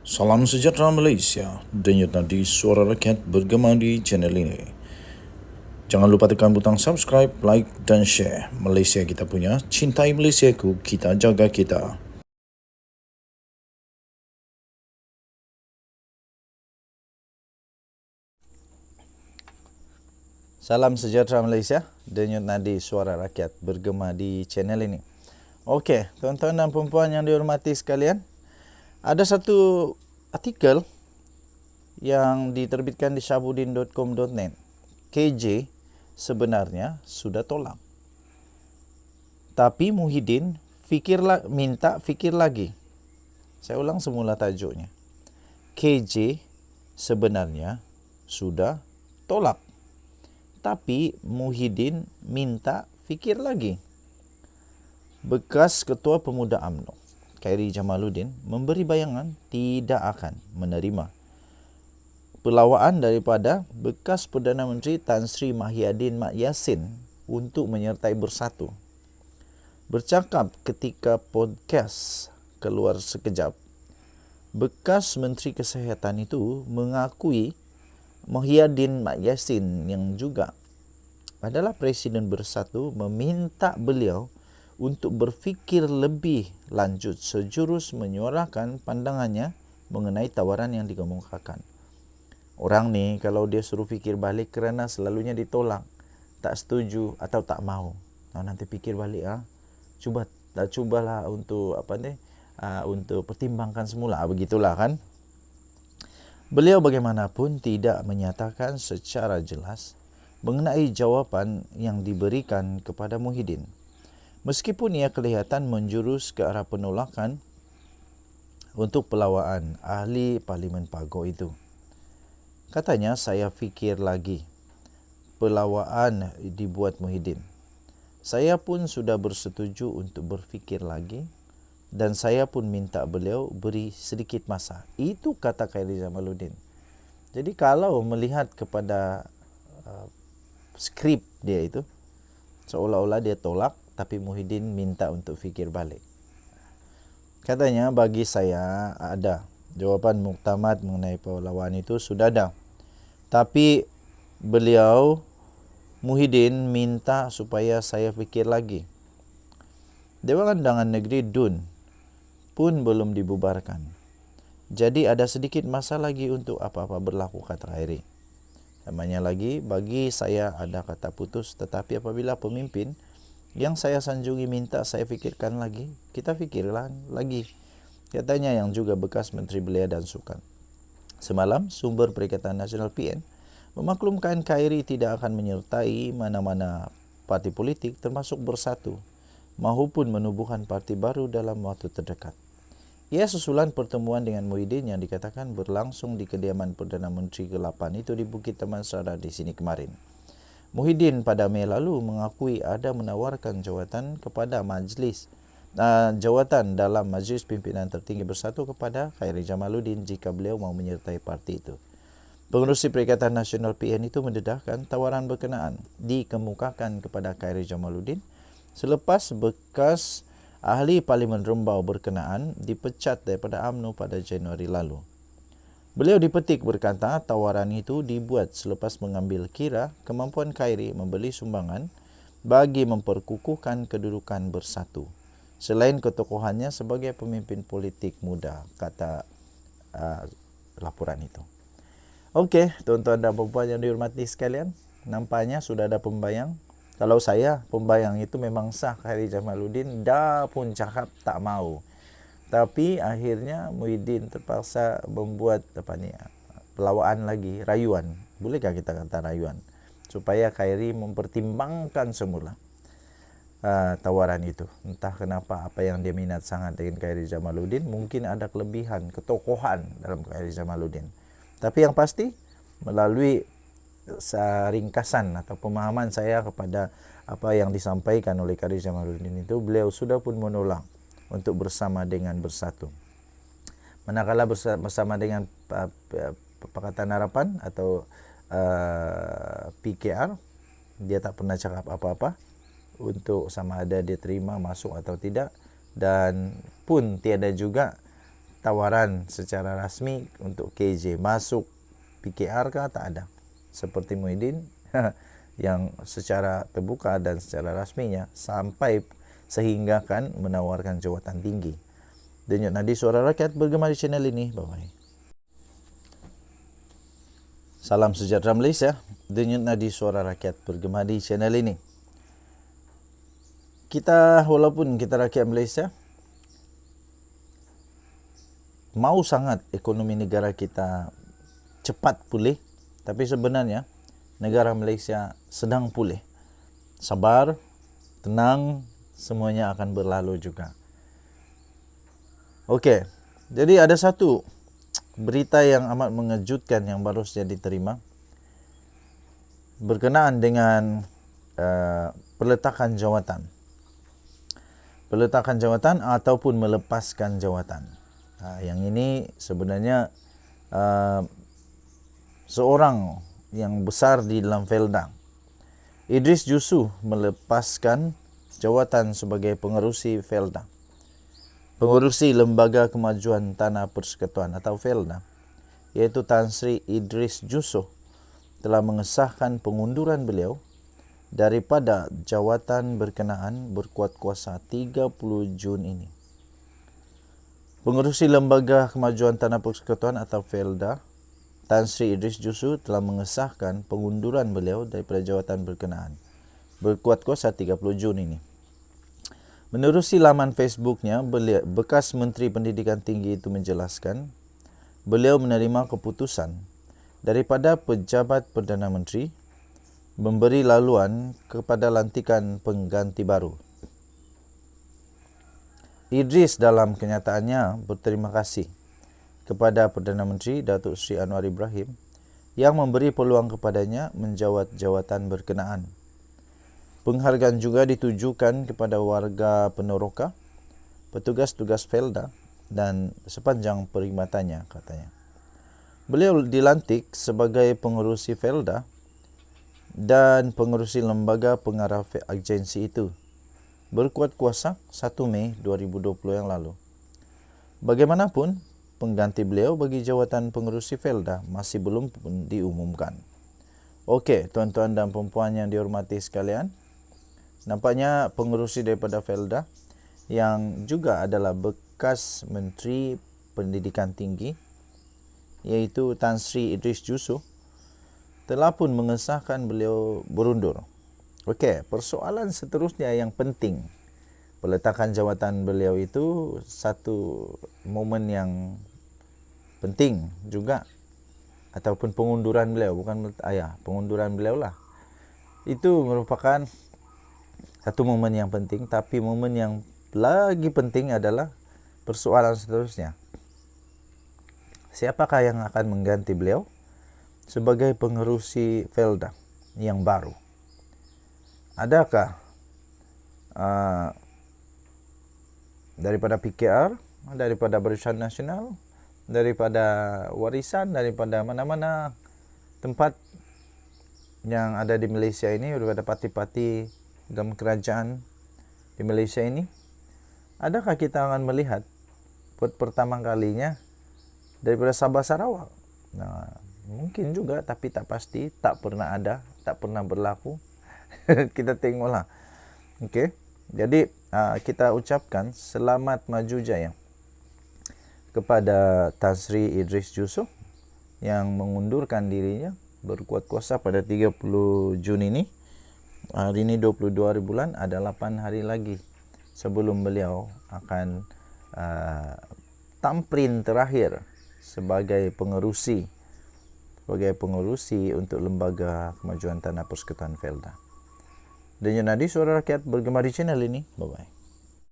Salam sejahtera Malaysia, denyut nadi suara rakyat bergema di channel ini. Jangan lupa tekan butang subscribe, like dan share. Malaysia kita punya, cintai Malaysiaku, kita jaga kita. Salam sejahtera Malaysia, denyut nadi suara rakyat bergema di channel ini. Okey, tuan-tuan dan puan-puan yang dihormati sekalian, ada satu artikel yang diterbitkan di syabudin.com.net. KJ sebenarnya sudah tolak. Tapi Muhyiddin minta fikir lagi. Saya ulang semula tajuknya. KJ sebenarnya sudah tolak. Tapi Muhyiddin minta fikir lagi. Bekas Ketua Pemuda UMNO, Khairi Jamaluddin, memberi bayangan tidak akan menerima pelawaan daripada bekas Perdana Menteri Tan Sri Mahyadin Mat Yassin untuk menyertai Bersatu. Bercakap ketika podcast Keluar Sekejap, bekas Menteri Kesihatan itu mengakui Mahyadin Mat Yassin yang juga adalah Presiden Bersatu meminta beliau untuk berfikir lebih lanjut sejurus menyuarakan pandangannya mengenai tawaran yang dikemukakan. Orang ni kalau dia suruh fikir balik kerana selalunya ditolak, tak setuju atau tak mau. Nanti fikir balik cubalah untuk untuk pertimbangkan semula, begitulah kan. Beliau bagaimanapun tidak menyatakan secara jelas mengenai jawapan yang diberikan kepada Muhyiddin. Meskipun ia kelihatan menjurus ke arah penolakan untuk pelawaan ahli Parlimen Pago itu. Katanya, saya fikir lagi. Pelawaan dibuat Muhyiddin. Saya pun sudah bersetuju untuk berfikir lagi dan saya pun minta beliau beri sedikit masa. Itu kata Khairi Jamaluddin. Jadi kalau melihat kepada skrip dia itu, seolah-olah dia tolak, tapi Muhyiddin minta untuk fikir balik. Katanya, bagi saya ada jawapan muktamad mengenai pelawaan itu sudah ada. Tapi beliau, Muhyiddin, minta supaya saya fikir lagi. Dewan Undangan Negeri DUN pun belum dibubarkan. Jadi ada sedikit masa lagi untuk apa-apa berlaku, kata Khairi. Namanya lagi, bagi saya ada kata putus, tetapi apabila pemimpin yang saya sanjungi minta saya fikirkan lagi, kita fikirlah lagi. Katanya yang juga bekas Menteri Belia dan Sukan. Semalam, sumber Perikatan Nasional PN memaklumkan Khairi tidak akan menyertai mana-mana parti politik termasuk Bersatu maupun menubuhkan parti baru dalam waktu terdekat. Ia susulan pertemuan dengan Muhyiddin yang dikatakan berlangsung di kediaman Perdana Menteri ke-8 itu di Bukit Damansara di sini kemarin. Muhyiddin pada Mei lalu mengakui ada menawarkan jawatan dalam Majlis Pimpinan Tertinggi Bersatu kepada Khairi Jamaluddin jika beliau mau menyertai parti itu. Pengerusi Perikatan Nasional PN itu mendedahkan tawaran berkenaan dikemukakan kepada Khairi Jamaluddin selepas bekas ahli Parlimen Rembau berkenaan dipecat daripada UMNO pada Januari lalu. Beliau dipetik berkata tawaran itu dibuat selepas mengambil kira kemampuan Khairi membeli sumbangan bagi memperkukuhkan kedudukan Bersatu. Selain ketokohannya sebagai pemimpin politik muda, kata laporan itu. Okey, tuan-tuan dan puan-puan yang dihormati sekalian, nampaknya sudah ada pembayang. Kalau saya, pembayang itu memang sah. Khairi Jamaluddin dah pun cakap tak mau. Tapi akhirnya Muhyiddin terpaksa membuat pelawaan lagi, rayuan. Bolehkah kita kata rayuan? Supaya Khairi mempertimbangkan semula tawaran itu. Entah kenapa apa yang dia minat sangat dengan Khairi Jamaluddin, mungkin ada kelebihan, ketokohan dalam Khairi Jamaluddin. Tapi yang pasti, melalui ringkasan atau pemahaman saya kepada apa yang disampaikan oleh Khairi Jamaluddin itu, beliau sudah pun menolak untuk bersama dengan Bersatu. Manakala bersama dengan Pakatan Harapan atau PKR, dia tak pernah cakap apa-apa untuk sama ada dia terima masuk atau tidak, dan pun tiada juga tawaran secara rasmi untuk KJ. Masuk PKR kah? Tak ada. Seperti Muhyiddin yang secara terbuka dan secara rasminya sampai sehingga kan menawarkan jawatan tinggi. Denyut nadi suara rakyat bergema di channel ini. Bye-bye. Salam sejahtera Malaysia. Denyut nadi suara rakyat bergema di channel ini. Walaupun kita rakyat Malaysia, mau sangat ekonomi negara kita cepat pulih, tapi sebenarnya negara Malaysia sedang pulih. Sabar, tenang, semuanya akan berlalu juga. Okey, jadi ada satu berita yang amat mengejutkan yang baru saja diterima berkenaan dengan peletakan jawatan. Peletakan jawatan ataupun melepaskan jawatan. Yang ini sebenarnya seorang yang besar di dalam Felda, Idris Jusuf, melepaskan jawatan sebagai pengerusi Felda. Pengerusi Lembaga Kemajuan Tanah Persekutuan atau Felda, iaitu Tan Sri Idris Jusuf, telah mengesahkan pengunduran beliau daripada jawatan berkenaan berkuat kuasa 30 Jun ini. Pengerusi Lembaga Kemajuan Tanah Persekutuan atau Felda, Tan Sri Idris Jusuf, telah mengesahkan pengunduran beliau daripada jawatan berkenaan berkuat kuasa 30 Jun ini. Menerusi laman Facebooknya, bekas Menteri Pendidikan Tinggi itu menjelaskan beliau menerima keputusan daripada Pejabat Perdana Menteri memberi laluan kepada lantikan pengganti baru. Idris dalam kenyataannya berterima kasih kepada Perdana Menteri Datuk Seri Anwar Ibrahim yang memberi peluang kepadanya menjawat jawatan berkenaan. Penghargaan juga ditujukan kepada warga Penoroka, petugas-tugas Felda dan sepanjang perkhidmatannya, katanya. Beliau dilantik sebagai pengerusi Felda dan pengerusi lembaga pengarah agensi itu berkuat kuasa 1 Mei 2020 yang lalu. Bagaimanapun, pengganti beliau bagi jawatan pengerusi Felda masih belum diumumkan. Okey, tuan-tuan dan puan-puan yang dihormati sekalian, nampaknya pengerusi daripada Felda yang juga adalah bekas Menteri Pendidikan Tinggi, iaitu Tan Sri Idris Jusuf, telah pun mengesahkan beliau berundur. Okey, persoalan seterusnya yang penting. Peletakan jawatan beliau itu satu momen yang penting juga, ataupun pengunduran beliau, pengunduran beliau lah. Itu merupakan satu momen yang penting, tapi momen yang lagi penting adalah persoalan seterusnya. Siapakah yang akan mengganti beliau sebagai pengerusi Felda yang baru? Adakah daripada PKR, daripada Barisan Nasional, daripada warisan, daripada mana-mana tempat yang ada di Malaysia ini, daripada parti-parti dalam kerajaan di Malaysia ini? Adakah kita akan melihat buat pertama kalinya daripada Sabah Sarawak? Mungkin juga, tapi tak pasti, tak pernah ada, tak pernah berlaku. Kita tengoklah. Okey. Jadi kita ucapkan selamat maju jaya kepada Tan Sri Idris Jusuf yang mengundurkan dirinya berkuat kuasa pada 30 Jun ini. Hari ini 22 hari bulan, ada 8 hari lagi sebelum beliau akan tamprin terakhir sebagai pengerusi untuk Lembaga Kemajuan Tanah Persekutuan Felda. Denyut nadi suara rakyat bergema di channel ini. Bye-bye.